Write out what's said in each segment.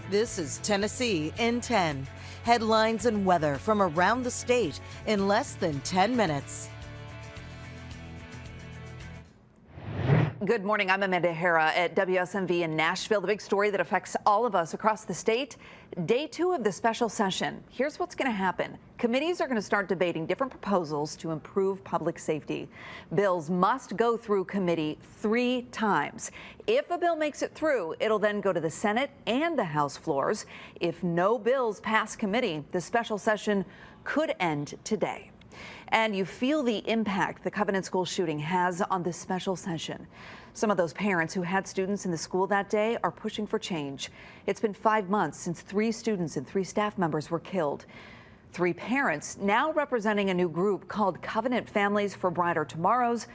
This is Tennessee in 10. Headlines and weather from around the state in less than 10 minutes. Good morning. I'm Amanda Hara at WSMV in Nashville. The big story that affects all of us across the state. Day 2 of the special session. Here's what's going to happen. Committees are going to start debating different proposals to improve public safety. Bills must go through committee 3 times. If a bill makes it through, it'll then go to the Senate and the House floors. If no bills pass committee, the special session could end today. And you feel the impact the Covenant School shooting has on this special session. Some of those parents who had students in the school that day are pushing for change. It's been 5 months since 3 students and 3 staff members were killed. 3 parents now representing a new group called Covenant Families for Brighter Tomorrows.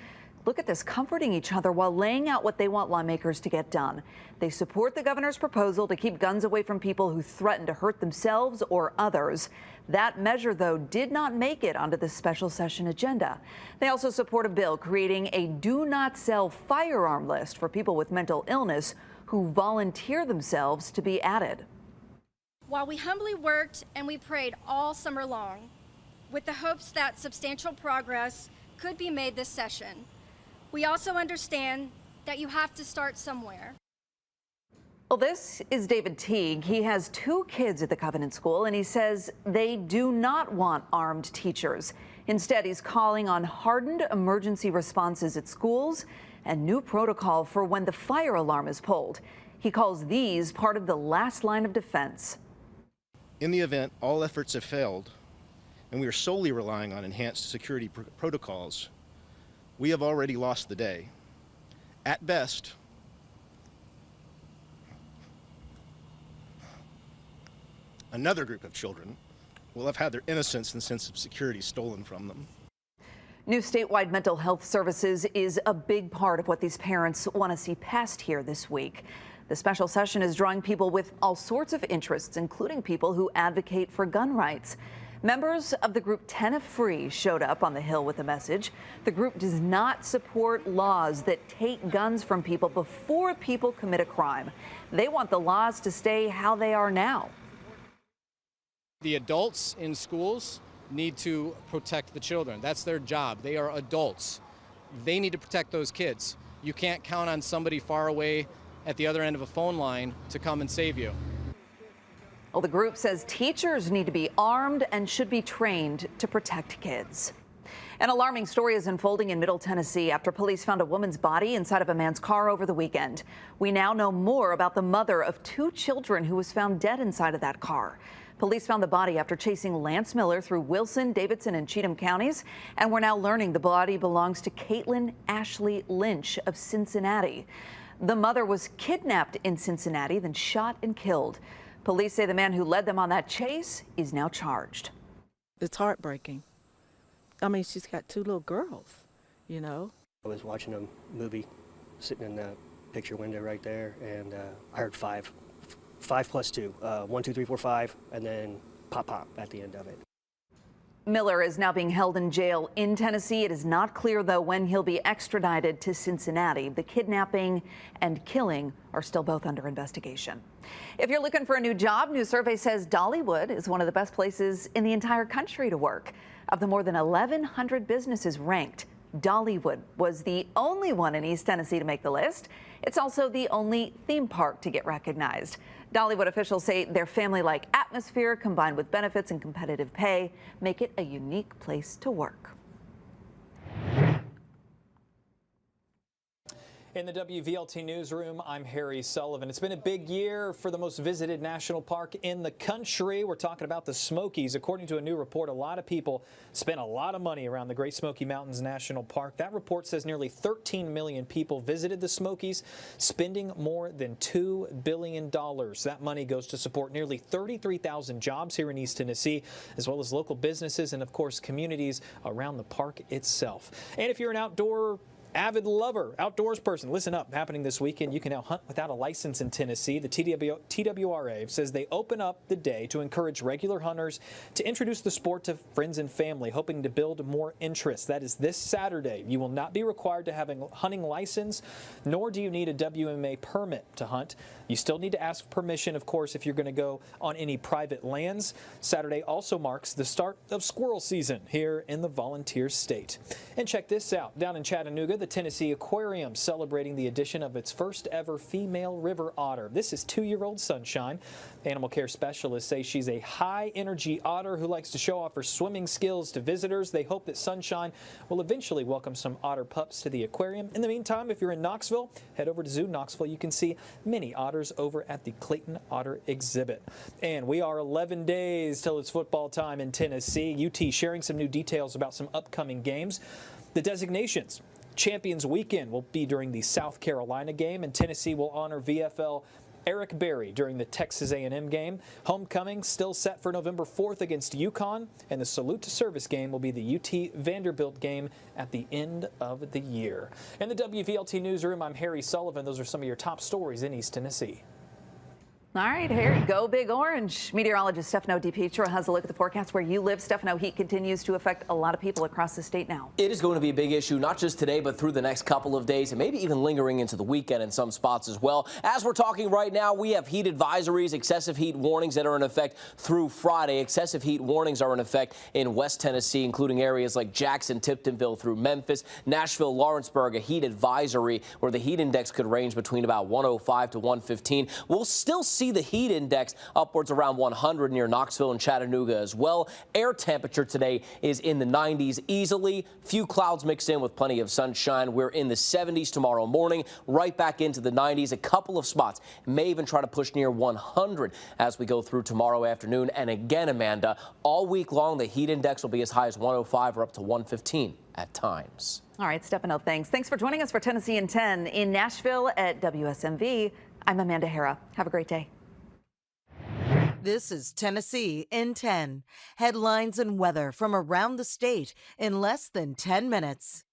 Look at this, comforting each other while laying out what they want lawmakers to get done. They support the governor's proposal to keep guns away from people who threaten to hurt themselves or others. That measure, though, did not make it onto the special session agenda. They also support a bill creating a do not sell firearm list for people with mental illness who volunteer themselves to be added. While we humbly worked and we prayed all summer long with the hopes that substantial progress could be made this session, we also understand that you have to start somewhere. Well, this is David Teague. He has 2 kids at the Covenant School, and he says they do not want armed teachers. Instead, he's calling on hardened emergency responses at schools and new protocol for when the fire alarm is pulled. He calls these part of the last line of defense. In the event all efforts have failed, and we are solely relying on enhanced security protocols, we have already lost the day. At best, another group of children will have had their innocence and sense of security stolen from them. New statewide mental health services is a big part of what these parents want to see passed here this week. The special session is drawing people with all sorts of interests, including people who advocate for gun rights. Members of the group 10 of Free showed up on the Hill with a message. The group does not support laws that take guns from people before people commit a crime. They want the laws to stay how they are now. The adults in schools need to protect the children. That's their job. They are adults. They need to protect those kids. You can't count on somebody far away at the other end of a phone line to come and save you. Well, the group says teachers need to be armed and should be trained to protect kids. An alarming story is unfolding in Middle Tennessee after police found a woman's body inside of a man's car over the weekend. We now know more about the mother of 2 children who was found dead inside of that car. Police found the body after chasing Lance Miller through Wilson, Davidson, and Cheatham counties, and we're now learning the body belongs to Caitlin Ashley Lynch of Cincinnati. The mother was kidnapped in Cincinnati, then shot and killed. Police say the man who led them on that chase is now charged. It's heartbreaking. I mean, she's got 2 little girls, you know. I was watching a movie sitting in the picture window right there, and I heard 5 plus 2, 1, 2, 3, 4, 5, and then pop, pop at the end of it. Miller is now being held in jail in Tennessee. It is not clear, though, when he'll be extradited to Cincinnati. The kidnapping and killing are still both under investigation. If you're looking for a new job, new survey says Dollywood is one of the best places in the entire country to work. Of the more than 1,100 businesses ranked, Dollywood was the only one in East Tennessee to make the list. It's also the only theme park to get recognized. Dollywood officials say their family-like atmosphere combined with benefits and competitive pay make it a unique place to work. In the WVLT newsroom, I'm Harry Sullivan. It's been a big year for the most visited national park in the country. We're talking about the Smokies. According to a new report, a lot of people spent a lot of money around the Great Smoky Mountains National Park. That report says nearly 13 million people visited the Smokies, spending more than $2 billion. That money goes to support nearly 33,000 jobs here in East Tennessee, as well as local businesses and, of course, communities around the park itself. And if you're an outdoor Avid lover, outdoors person, listen up. Happening this weekend, you can now hunt without a license in Tennessee. The TWRA says they open up the day to encourage regular hunters to introduce the sport to friends and family, hoping to build more interest. That is this Saturday. You will not be required to have a hunting license, nor do you need a WMA permit to hunt. You still need to ask permission, of course, if you're going to go on any private lands. Saturday also marks the start of squirrel season here in the Volunteer State. And check this out. Down in Chattanooga, the Tennessee Aquarium celebrating the addition of its first ever female river otter. This is 2-year-old Sunshine. Animal care specialists say she's a high-energy otter who likes to show off her swimming skills to visitors. They hope that Sunshine will eventually welcome some otter pups to the aquarium. In the meantime, if you're in Knoxville, head over to Zoo Knoxville. You can see many otters over at the Clayton Otter exhibit. And we are 11 days till it's football time in Tennessee. UT sharing some new details about some upcoming games. The designations. Champions Weekend will be during the South Carolina game, and Tennessee will honor VFL Eric Berry during the Texas A&M game. Homecoming still set for November 4th against UConn, and the Salute to Service game will be the UT Vanderbilt game at the end of the year. In the WVLT Newsroom, I'm Harry Sullivan. Those are some of your top stories in East Tennessee. All right, Harry, go Big Orange. Meteorologist Stefano DiPietro has a look at the forecast where you live. Stefano, heat continues to affect a lot of people across the state now. It is going to be a big issue, not just today, but through the next couple of days and maybe even lingering into the weekend in some spots as well. As we're talking right now, we have heat advisories, excessive heat warnings that are in effect through Friday. Excessive heat warnings are in effect in West Tennessee, including areas like Jackson, Tiptonville through Memphis, Nashville, Lawrenceburg, a heat advisory where the heat index could range between about 105 to 115. We'll still see the heat index upwards around 100 near Knoxville and Chattanooga as well. Air temperature today is in the 90s easily. Few clouds mixed in with plenty of sunshine. We're in the 70s tomorrow morning, right back into the 90s. A couple of spots may even try to push near 100 as we go through tomorrow afternoon. And again, Amanda, all week long, the heat index will be as high as 105 or up to 115 at times. All right, Stefano, thanks. Thanks for joining us for Tennessee in 10 in Nashville at WSMV. I'm Amanda Hera. Have a great day. This is Tennessee in 10. Headlines and weather from around the state in less than 10 minutes.